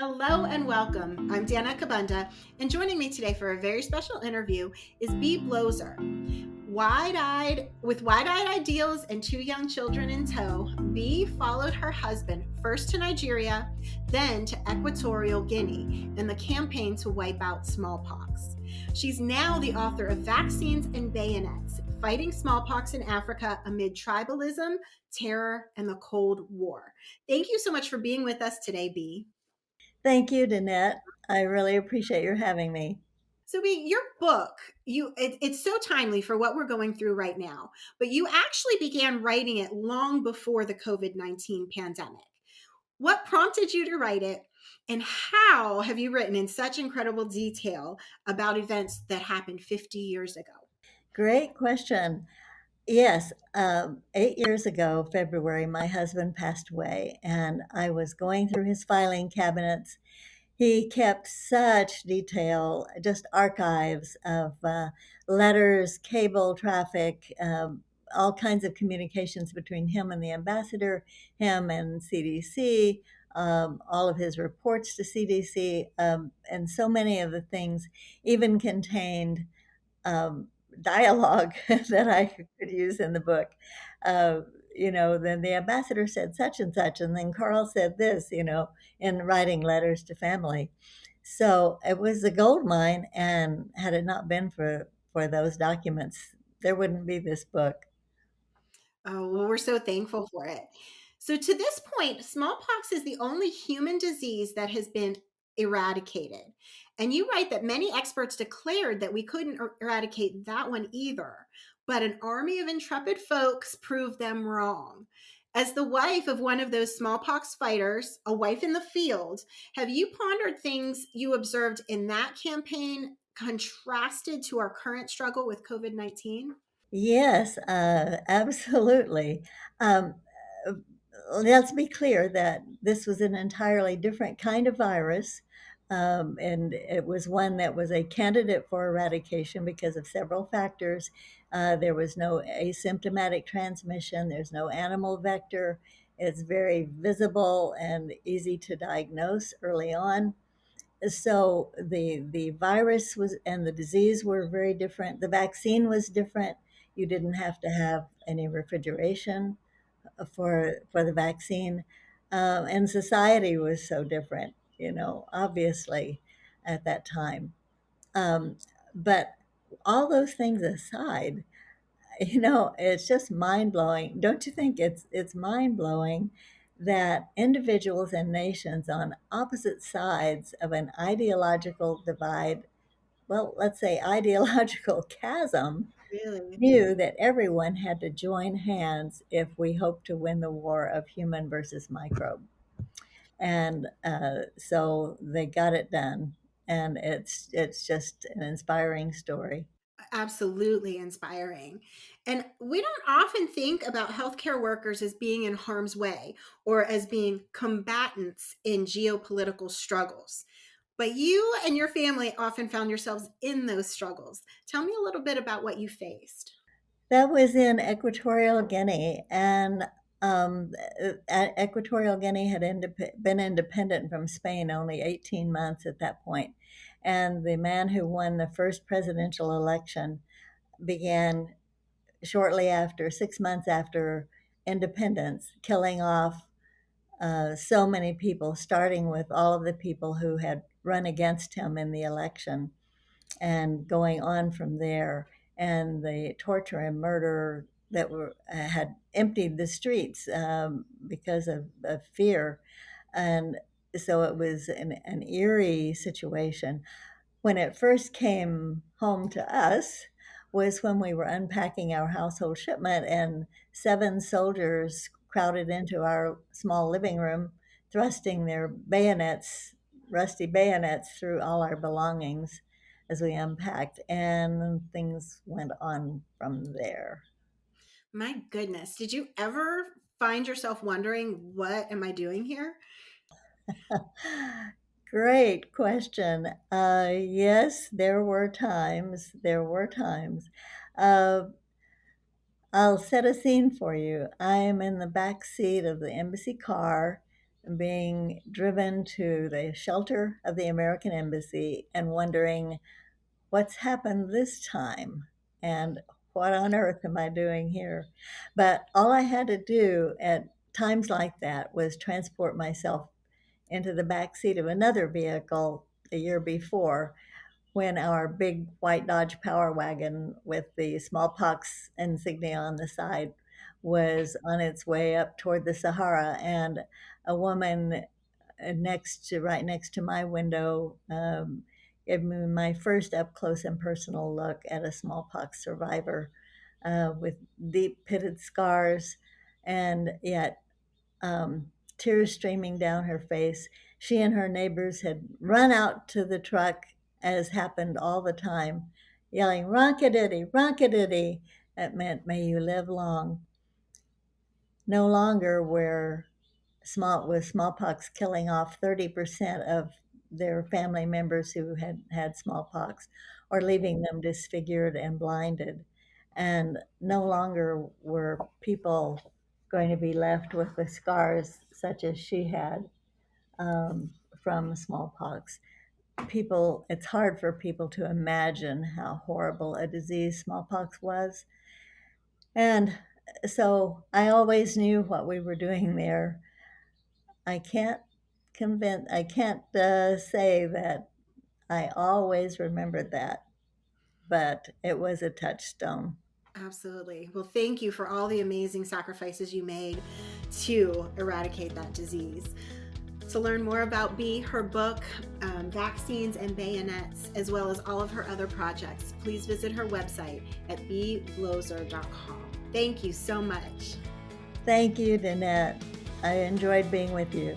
Hello and welcome. I'm Dana Kabunda, and joining me today for a very special interview is Bee Bloeser. Wide-eyed ideals and two young children in tow, Bee followed her husband first to Nigeria, then to Equatorial Guinea in the campaign to wipe out smallpox. She's now the author of Vaccines and Bayonets, Fighting Smallpox in Africa Amid Tribalism, Terror, and the Cold War. Thank you so much for being with us today, Bee. Thank you, Danette. I really appreciate your having me. So, your book, it's so timely for what we're going through right now. But you actually began writing it long before the COVID-19 pandemic. What prompted you to write it, and how have you written in such incredible detail about events that happened 50 years ago? Great question. Yes, 8 years ago, February, my husband passed away, and I was going through his filing cabinets. He kept such detail, just archives of letters, cable traffic, all kinds of communications between him and the ambassador, him and CDC, all of his reports to CDC, and so many of the things even contained dialogue that I could use in the book. Uh, then the ambassador said such and such, and then Carl said this, in writing letters to family. So it was a gold mine, and had it not been for those documents, there wouldn't be this book. Oh, well, we're so thankful for it. So, to this point, smallpox is the only human disease that has been eradicated. And you write that many experts declared that we couldn't eradicate that one either, but an army of intrepid folks proved them wrong. As the wife of one of those smallpox fighters, a wife in the field, have you pondered things you observed in that campaign contrasted to our current struggle with COVID 19? Yes, absolutely. Um, uh, let's be clear that this was an entirely different kind of virus, and it was one that was a candidate for eradication because of several factors. There was no asymptomatic transmission, there's no animal vector, it's very visible and easy to diagnose early on. So the virus was and the disease were very different. The vaccine was different. You didn't have to have any refrigeration for the vaccine, and society was so different. Obviously, at that time. Um, but all those things aside, it's just mind blowing. Don't you think it's mind blowing that individuals and nations on opposite sides of an ideological divide, well, let's say ideological chasm, Really? knew that everyone had to join hands if we hoped to win the war of human versus microbe. And so they got it done. And it's just an inspiring story. Absolutely inspiring. And we don't often think about healthcare workers as being in harm's way or as being combatants in geopolitical struggles. But you and your family often found yourselves in those struggles. Tell me a little bit about what you faced. That was in Equatorial Guinea, and Equatorial Guinea had been independent from Spain only 18 months at that point. And the man who won the first presidential election began shortly after, 6 months after independence, killing off so many people, starting with all of the people who had run against him in the election and going on from there, and the torture and murder that were had emptied the streets because of fear, and so it was an eerie situation. When it first came home to us was when we were unpacking our household shipment, and 7 soldiers crowded into our small living room, thrusting their bayonets, rusty bayonets, through all our belongings as we unpacked, and things went on from there. My goodness, did you ever find yourself wondering, what am I doing here? Great question. Yes, there were times. There were times. Uh, I'll set a scene for you. I am in the back seat of the embassy car. being driven to the shelter of the American Embassy and wondering what's happened this time and what on earth am I doing here? But all I had to do at times like that was transport myself into the back seat of another vehicle a year before when our big white Dodge Power Wagon with the smallpox insignia on the side was on its way up toward the Sahara, and a woman right next to my window, gave me my first up close and personal look at a smallpox survivor with deep pitted scars, and yet tears streaming down her face. She and her neighbors had run out to the truck, as happened all the time, yelling, "Ronkadiddy, ronkadiddy." That meant, "May you live long." No longer was smallpox killing off 30% of their family members who had had smallpox, or leaving them disfigured and blinded. And no longer were people going to be left with the scars such as she had from smallpox. It's hard for people to imagine how horrible a disease smallpox was. And so I always knew what we were doing there. I can't I can't say that I always remembered that, but it was a touchstone. Absolutely. Well, thank you for all the amazing sacrifices you made to eradicate that disease. To learn more about Bee, her book, Vaccines and Bayonets, as well as all of her other projects, please visit her website at bbloeser.com. Thank you so much. Thank you, Danette. I enjoyed being with you.